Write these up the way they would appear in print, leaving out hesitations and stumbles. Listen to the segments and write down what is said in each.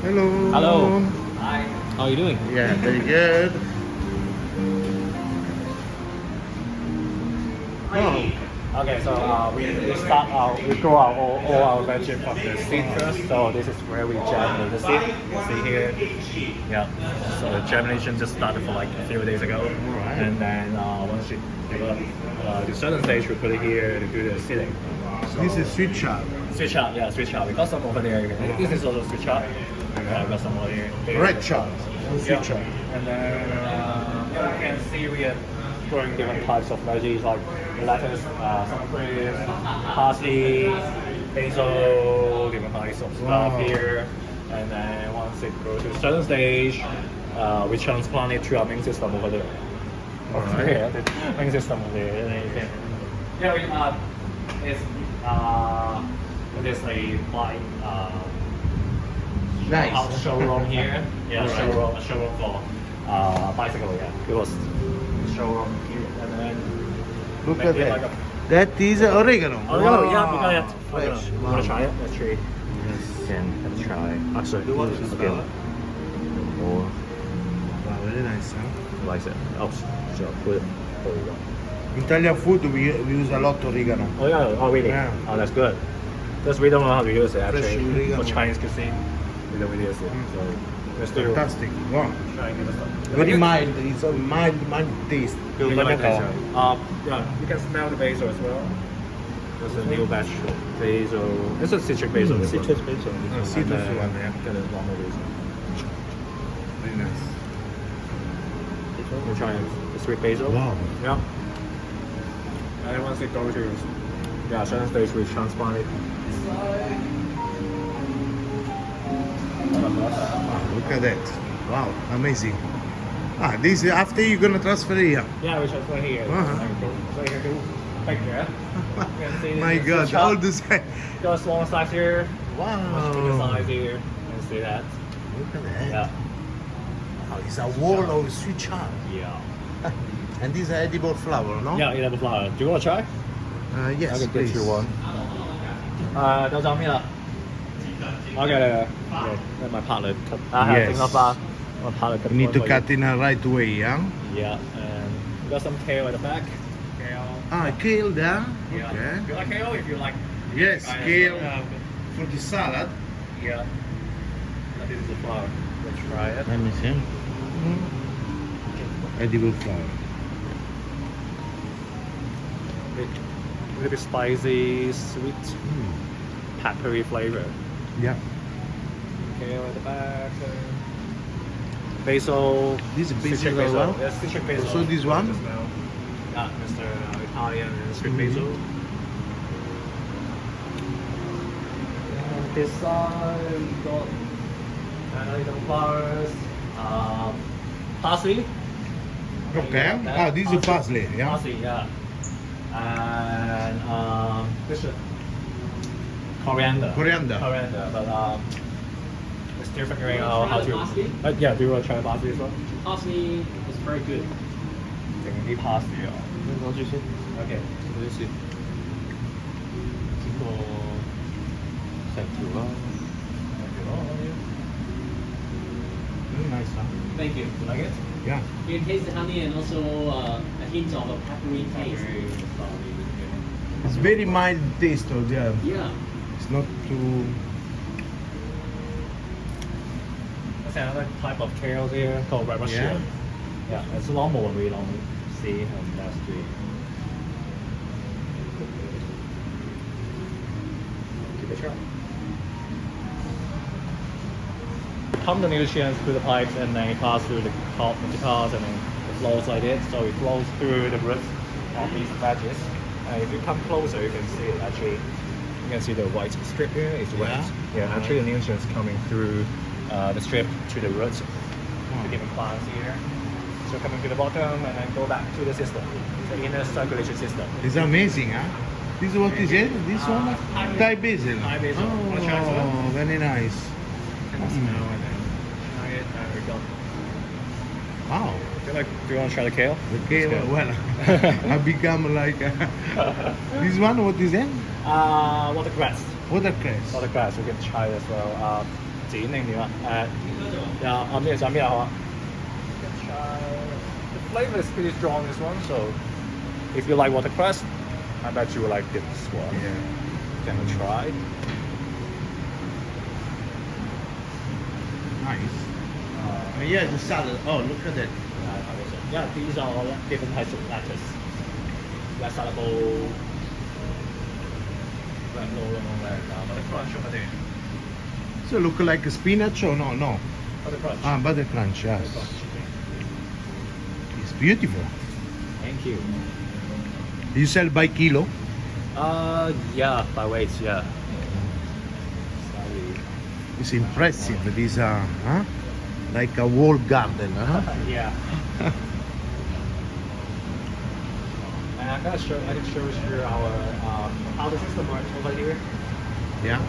Hello. Hello. Hi. How are you doing? Yeah, very good. Wow. Okay, so we grow all our veggies from the seed first. So this is where we germinate the seed. You see here. Yeah. So the germination just started for like a few days ago. Alright. And then once it develop to a certain stage, we put it here to do the seeding. So This is sweet chard. switch out, yeah, switch out. We got some over there. This is also switch out. Yeah, we got some over here. Red chard. Sweet Yeah. chard. And then yeah, you can see we are growing different types of veggies like lettuce, some cream, parsley, basil, different types of stuff Wow. here. And then once it goes to a certain stage, we transplant it to our main system over there. Alright. Yeah, the main system over there. And then you can, yeah, it is a bike. Nice. Showroom here. Yeah, Alright. a showroom for bicycle. Yeah, it was showroom here, and then Look make at it that. like That is oregano. Oh no, yeah, we got it. Fresh. You wanna try it? Let's try. Yes. Can have a try. Actually, You want to okay. smell it? Or Wow, very nice, huh? like it. Oh, so put it. Italian food we use a lot oregano. Oh yeah. Oh really? Yeah. Oh, that's good. Because we don't know how to use it Fresh actually. oregano. For Chinese cuisine, we don't use it. So let's do. Fantastic. Wow. Try and get this up. Very mild. It's a mild taste. You Like like that. yeah, you can smell the basil as well. There's a new batch of basil. It's a citric basil. Mm. Citrus basil. Citrus And, one, yeah. Get a normal basil. Very nice. We're trying the sweet basil. Wow. Yeah. And then once it goes to certain stage, we transplant it. Wow, look at that. Wow, amazing. This is after you're gonna transfer here. Yeah, we transplant here. Uh-huh. So you can do picture. You can see My this God, chop. all this. Got a small size here. Much bigger Wow. size here. You can see that. Look at that. Yeah. Wow, it's a wall of sweet chard. Yeah. And this is edible flower, no? Yeah, you have a flower. Do you want to try? Yes, I can please. get you one. 到上面了。Okay, let my partner cut. I have Yes. enough. My partner cut. You need one to for cut in a right way, yeah? Yeah, and we got some kale at the back. Kale. Kale there. Yeah. Okay. You like kale? If you like. Yes, I kale have, for the salad. yeah. This is the flower. Let's try it. Let me see. Edible flower. A little bit spicy, sweet, peppery flavor. Yeah. Kale at the back. Basil. This is citric basil as well? Yes, citric basil. Also this one? Yeah, Mr. Italian and sweet basil. And this side we got little flowers, parsley. Okay. This is parsley, yeah? Parsley, yeah. And this is coriander. Coriander. Coriander, but we're still figuring out how to. Parsley? Yeah, do you want to try parsley as well? Parsley is very good. 整啲 parsley 啊。攞住先。 OK，攞住先。整個成條啦。Very nice, huh? Thank you. You like it? Yeah. You can taste the honey and also a hint of a peppery taste. It's very mild taste of the. Yeah. It's not too. That's another type of kale here called red mushroom. Yeah, it's a normal one we normally see on that street. Give it a try. Pump the nutrients through the pipes and then it passes through the cars and then it flows like this. So it flows through the roots of these veggies. And if you come closer, you can see it actually. You can see the white strip here is wet. Yeah, actually the nutrients coming through the strip to the roots, the different plants here. So coming to the bottom and then go back to the system, the inner circulation system. It's amazing, huh? This is what is it? This one? Thai basil. Thai basil. Wanna try some? Oh, very nice. Can you smell and then try it? There we go. Wow. Do you want to try the kale? The kale, well, I become like. This one, what is it? Watercress. Watercress. Watercress, we can try it as well. 剪定點啊？按邊就邊好啊？The flavor is pretty strong this one, so if you like watercress, I bet you will like this one. Yeah. Can we try? Nice. Yeah, the salad. Oh, look at that. Yeah, these are all different types of lettuce. Red salad bowl, red roll, butter crunch over there. So look like a spinach or no? No. Butter crunch. Butter crunch, yes. Butter crunch. It's beautiful. Thank you. You sell by kilo? Yeah, by weight, yeah. Sorry. It's impressive. These are like a wall garden, huh? Yeah. And I can show you our how the system works over here. Yeah.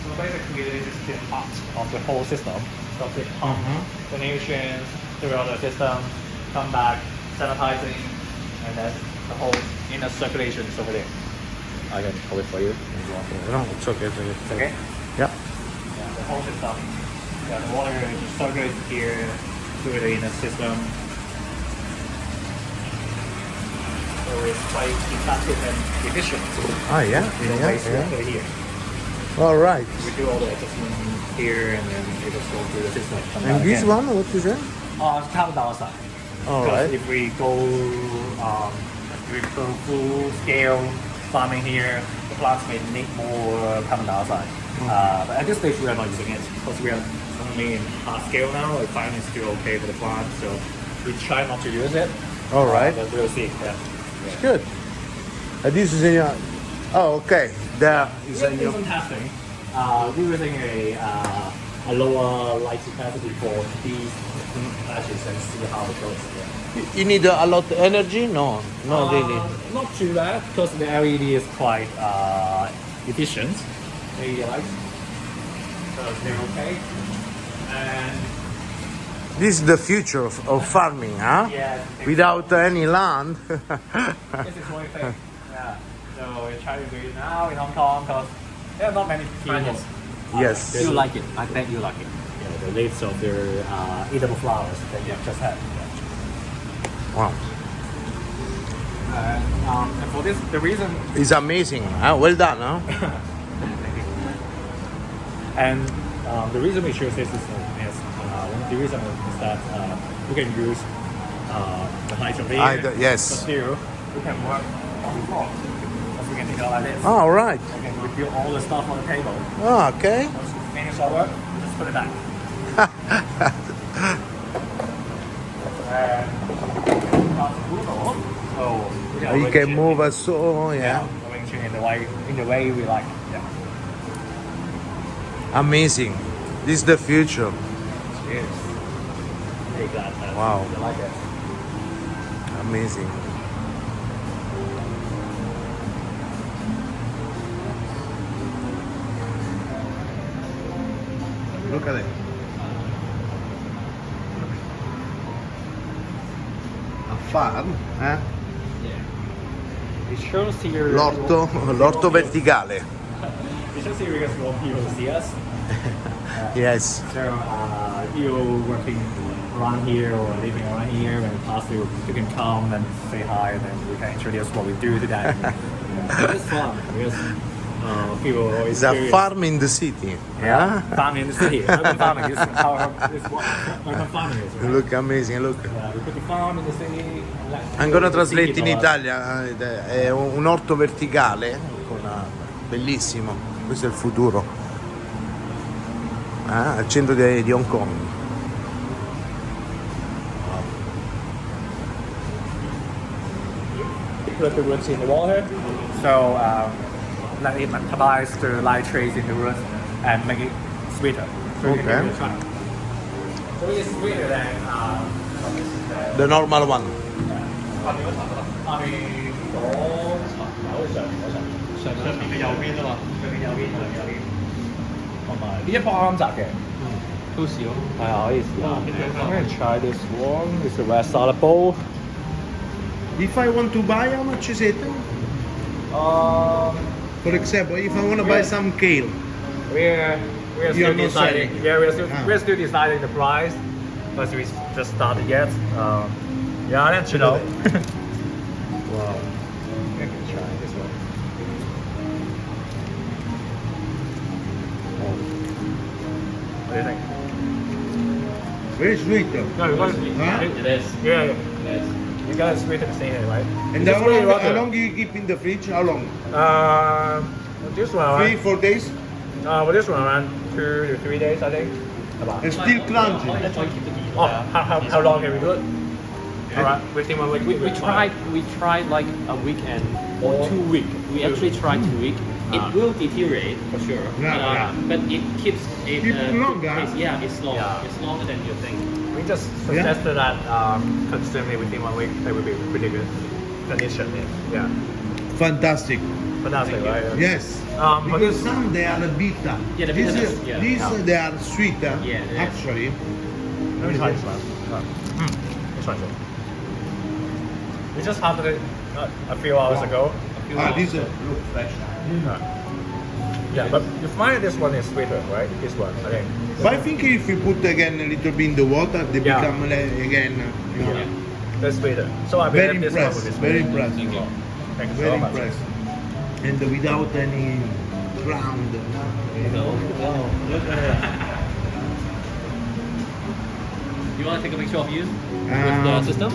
So basically, this is the heart of the whole system. So they pump the nutrients throughout the system, come back, sanitizing, and then the whole inner circulation is over there. I can hold it for you. No, it's okay. It's okay? Yeah. Yeah, the whole system. Yeah, the water just circulates here through the inner system. So it's quite effective and efficient. Yeah. We don't waste water here. All right. We do all the adjustment here and then it just goes through the system. And this one, what is that? It's carbon dioxide. All Because right. if we go full scale farming here, the plants may need more carbon dioxide. But at this stage we are not using it because we are only in hard scale now. The climate is still okay for the plant, so we try not to use it. All right. But we'll see. Yeah. It's good. This is in your... Oh, okay. There is We're in doing your... some testing. We're using a lower light capacity for these batches and see how it goes. Yeah. You need a lot of energy? No, no, really. Not too bad because the LED is quite efficient. LED lights, so they're okay. And This is the future of farming, huh? yeah, Without any land. this is one thing. Yeah. So we're trying to do it now in Hong Kong because there are not many people. Yes. You like it. I bet you like it. Yeah, the leaves of their edible flowers that you just had. Wow. And for this, the reason It's amazing. Huh? Well done, huh? and the reason we choose this is the reason is that we can use the height of here. Yes. But still, we can work on the floor. Because we can take it out like this. All right. We can reveal all the stuff on the table. Okay. Once we finish our work, we just put it back. So You can move us so, yeah. arrange it in the way we like. Yeah. Amazing. This is the future. Cheers. Very glad that Wow. you like it. Amazing. Look at it. A farm, eh? Yeah. It shows here. L'orto verticale. It shows here because we want people to see us. Yes. So people working around here or living around here, when you pass through, you can come and say hi, and then we can introduce what we do today. It's fun because people are always It's a curious. farm in the city. Yeah, farming in the city. Urban farming is how urban farming is. Right? Look amazing, look. Yeah, we put the farm in the city. And let I'm gonna people see translate in it all. Italia, è un orto verticale, bellissimo, questo è il futuro, al centro di Hong Kong. Put the roots in the water, so let it metabolize the nitrates in the roots and make it sweeter. So you can Okay. give it a try. So it's sweeter than The normal one. 上邊嘅右邊啊嘛，上邊右邊同埋呢一包啱摘嘅，都試咯。係啊，可以試下。I'm gonna try this one. It's a red salad bowl. If I want to buy, how much is it? For example, if I want to buy some kale, We're You're still not deciding. selling? Yeah, Ah. we're still deciding the price because we just started yet. Yeah, I'll let you know. wow, I can try this one. What do you think? very sweet though. No, you guys, Huh? It is. yeah, Yes. you guys sweet and seen it, right? And It's really how rotten. long do you keep in the fridge? How long? This one, 3-4 days? well, this one around 2 to 3 days, I think. About. And still crunchy. That's why keep the heat. Oh, how long can we do it? Alright, within 1 week. We tried like a weekend or 2 week. We actually tried 2 week. It will deteriorate for sure, Yeah, but it keeps it Keep longer. Yeah, it's long. Yeah. It's longer than you think. We just suggested that consuming within 1 week, they would be pretty good condition. Yeah, Fantastic. fantastic, right? Yes. But Because this, some they are bitter. Yeah, the These, bitterness, yeah. these Yeah. they are sweeter. Yeah, they are. Actually. let me try this one. This one. We just had it a few hours ago. These look fresh. Yeah, but you find this one is sweeter, right? This one, I think. But I think if you put again a little bit in the water, they Yeah. become again. You know, Yeah. That's sweeter. So I Very believe this one impressed. would be Very sweeter. impressed. Thank you. Thank you Very so much. impressed. And without any ground. You know. Wow, look at it. You want to take a picture of you with Um, the system?